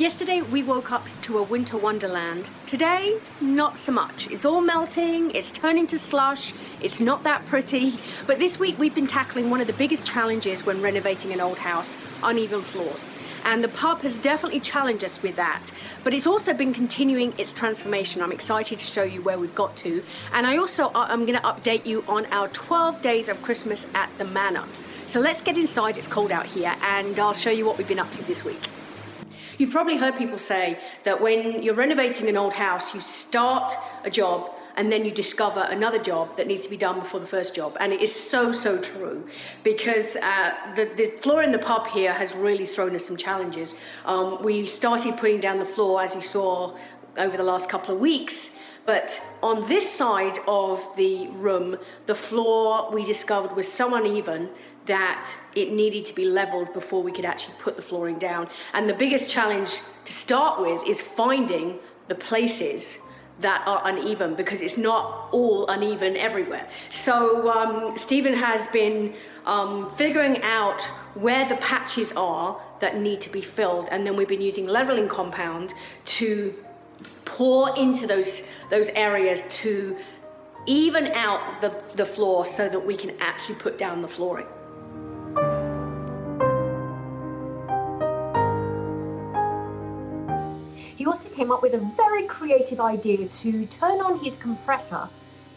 Yesterday we woke up to a winter wonderland. Today, not so much. It's all melting, it's turning to slush, it's not that pretty. But this week we've been tackling one of the biggest challenges when renovating an old house, uneven floors. And the pub has definitely challenged us with that. But it's also been continuing its transformation. I'm excited to show you where we've got to. And I'm gonna update you on our 12 days of Christmas at the Manor. So let's get inside, it's cold out here, and I'll show you what we've been up to this week. You've probably heard people say that when you're renovating an old house, you start a job and then you discover another job that needs to be done before the first job. And it is so true, because the floor in the pub here has really thrown us some challenges. We started putting down the floor, as you saw, over the last couple of weeks. But on this side of the room, the floor we discovered was so uneven that it needed to be leveled before we could actually put the flooring down. And the biggest challenge to start with is finding the places that are uneven, because it's not all uneven everywhere. So Stephen has been figuring out where the patches are that need to be filled, and then we've been using leveling compound to pour into those areas to even out the floor so that we can actually put down the flooring. He also came up with a very creative idea to turn on his compressor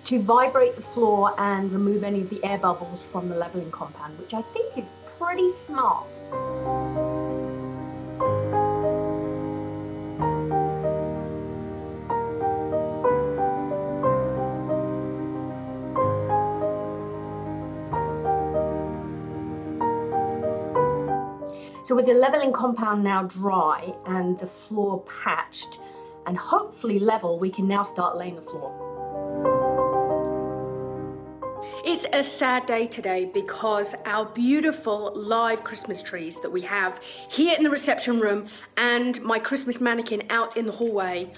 to vibrate the floor and remove any of the air bubbles from the leveling compound, which I think is pretty smart. So with the leveling compound now dry and the floor patched and hopefully level, we can now start laying the floor. It's a sad day today because our beautiful live Christmas trees that we have here in the reception room and my Christmas mannequin out in the hallway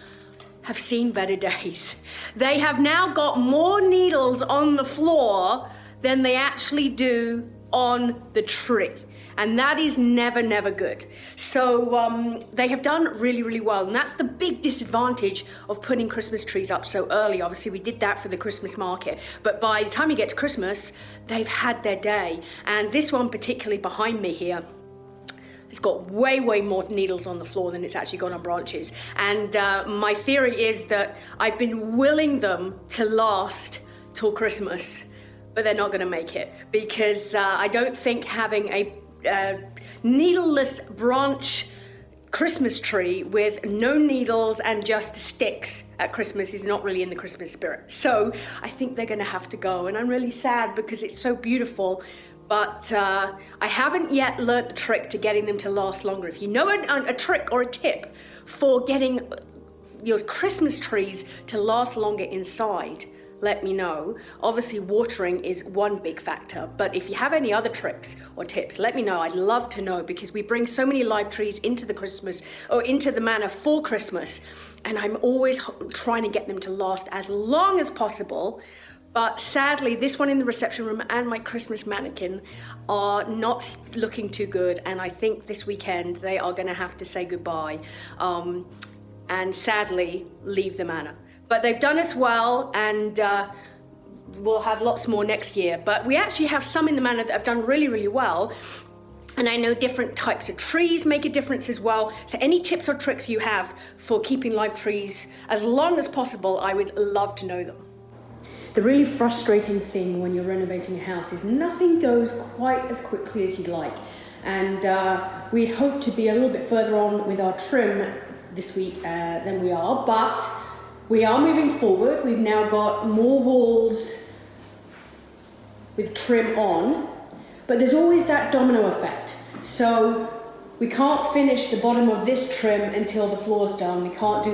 have seen better days. They have now got more needles on the floor than they actually do on the tree. And that is never good. So they have done really well. And that's the big disadvantage of putting Christmas trees up so early. Obviously we did that for the Christmas market, but by the time you get to Christmas, they've had their day. And this one particularly behind me here, it's got way more needles on the floor than it's actually got on branches. And my theory is that I've been willing them to last till Christmas, but they're not gonna make it, because I don't think having a needleless branch Christmas tree with no needles and just sticks at Christmas is not really in the Christmas spirit. So I think they're gonna have to go, and I'm really sad because it's so beautiful, but I haven't yet learnt the trick to getting them to last longer. If you know a trick or a tip for getting your Christmas trees to last longer inside, let me know. Obviously watering is one big factor, but if you have any other tricks or tips, let me know. I'd love to know, because we bring so many live trees into the Manor for Christmas, and I'm always trying to get them to last as long as possible. But sadly, this one in the reception room and my Christmas mannequin are not looking too good, and I think this weekend they are gonna have to say goodbye and sadly leave the Manor. But they've done us well, and we'll have lots more next year. But we actually have some in the Manor that have done really well. And I know different types of trees make a difference as well. So any tips or tricks you have for keeping live trees as long as possible, I would love to know them. The really frustrating thing when you're renovating a house is nothing goes quite as quickly as you'd like. And we'd hoped to be a little bit further on with our trim this week than we are, but we are moving forward. We've now got more walls with trim on, but there's always that domino effect. So we can't finish the bottom of this trim until the floor's done. We can't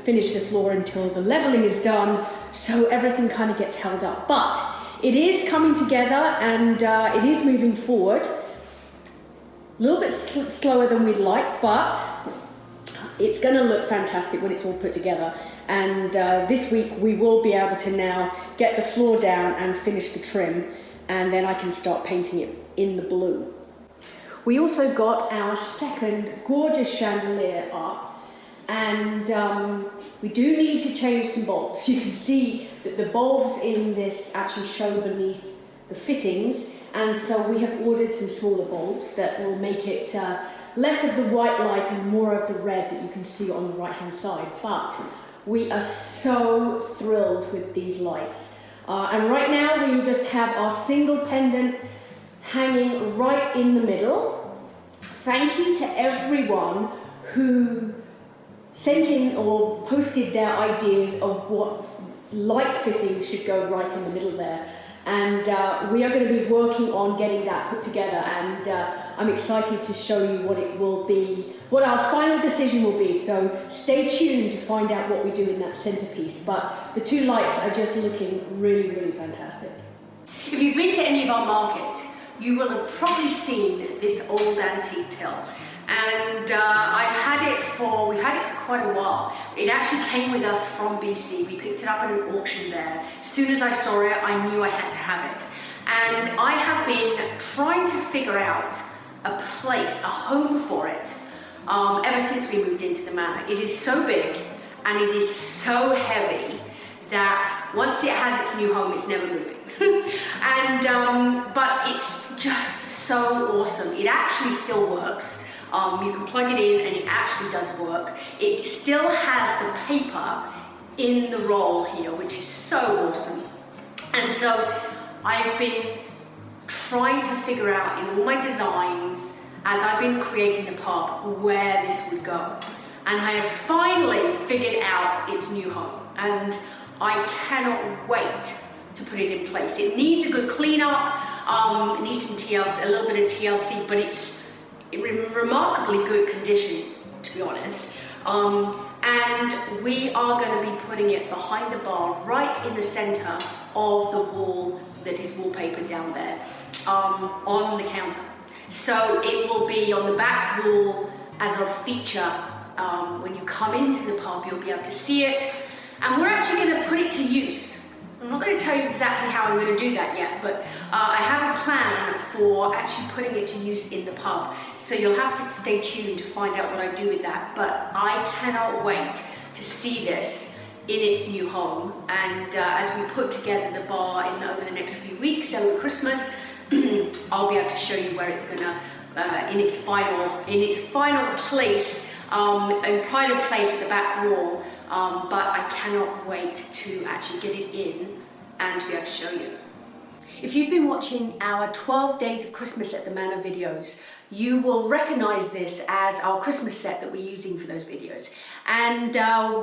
finish the floor until the leveling is done, so everything kind of gets held up. But it is coming together, and it is moving forward. A little bit slower than we'd like, but it's gonna look fantastic when it's all put together. And this week we will be able to now get the floor down and finish the trim, and then I can start painting it in the blue. We also got our second gorgeous chandelier up, and we do need to change some bulbs. You can see that the bulbs in this actually show beneath the fittings, and so we have ordered some smaller bulbs that will make it less of the white light and more of the red that you can see on the right hand side. But we are so thrilled with these lights. And right now we just have our single pendant hanging right in the middle. Thank you to everyone who sent in or posted their ideas of what light fitting should go right in the middle there. And we are going to be working on getting that put together, and I'm excited to show you what it will be, what our final decision will be. So stay tuned to find out what we do in that centerpiece. But the two lights are just looking really, really fantastic. If you've been to any of our markets, you will have probably seen this old antique till. And we've had it for quite a while. It actually came with us from BC. We picked it up at an auction there. As soon as I saw it, I knew I had to have it. And I have been trying to figure out a place, a home for it, ever since we moved into the manor. It is so big and it is so heavy that once it has its new home, it's never moving. But it's just so awesome. It actually still works. You can plug it in and it actually does work. It still has the paper in the roll here, which is so awesome. And so I've been trying to figure out in all my designs, as I've been creating the pub, where this would go. And I have finally figured out its new home. And I cannot wait to put it in place. It needs a good cleanup. It needs some TLC, a little bit of TLC, but it's in remarkably good condition, to be honest. And we are going to be putting it behind the bar, right in the center of the wall that is wallpapered down there, on the counter. So it will be on the back wall as our feature. When you come into the pub, you'll be able to see it. And we're actually going to put it to use. I'm not going to tell you exactly how I'm going to do that yet, but I have a plan for actually putting it to use in the pub. So you'll have to stay tuned to find out what I do with that. But I cannot wait to see this in its new home. And as we put together the bar over the next few weeks over Christmas, I'll be able to show you where it's going to, in its final place, and pride of place at the back wall. But I cannot wait to actually get it in and to be able to show you. If you've been watching our 12 Days of Christmas at the Manor videos, you will recognize this as our Christmas set that we're using for those videos. And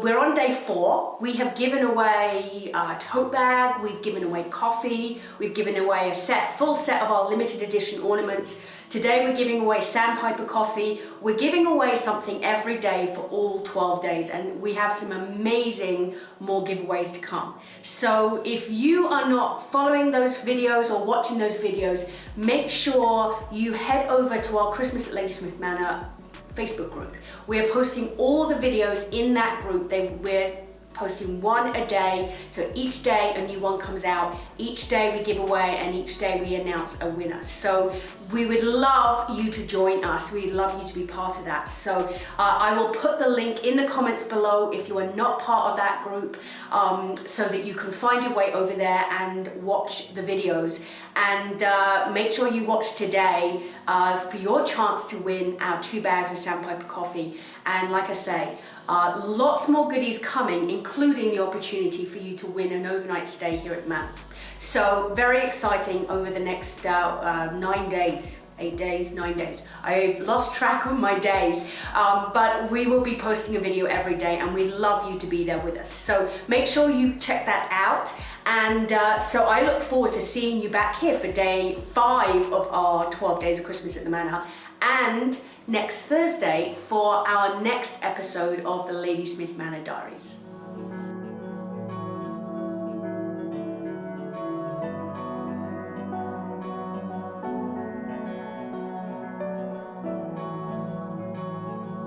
we're on day 4. We have given away a tote bag, we've given away coffee, we've given away a full set of our limited edition ornaments. Today we're giving away Sandpiper coffee. We're giving away something every day for all 12 days, and we have some amazing more giveaways to come. So if you are not following those videos or watching those videos, make sure you head over to our Christmas at Ladysmith Manor Facebook group. We're posting all the videos in that group. We're posting one a day, so each day a new one comes out. Each day we give away, and each day we announce a winner. So we would love you to join us. We'd love you to be part of that. So I will put the link in the comments below if you are not part of that group, so that you can find your way over there and watch the videos. And make sure you watch today for your chance to win our 2 bags of Sandpiper coffee. And like I say, lots more goodies coming, including the opportunity for you to win an overnight stay here at Manor. So very exciting over the next 9 days. 8 days, 9 days. I've lost track of my days, but we will be posting a video every day, and we'd love you to be there with us. So make sure you check that out. And so I look forward to seeing you back here for day 5 of our 12 Days of Christmas at the Manor, and next Thursday for our next episode of the Ladysmith Manor Diaries.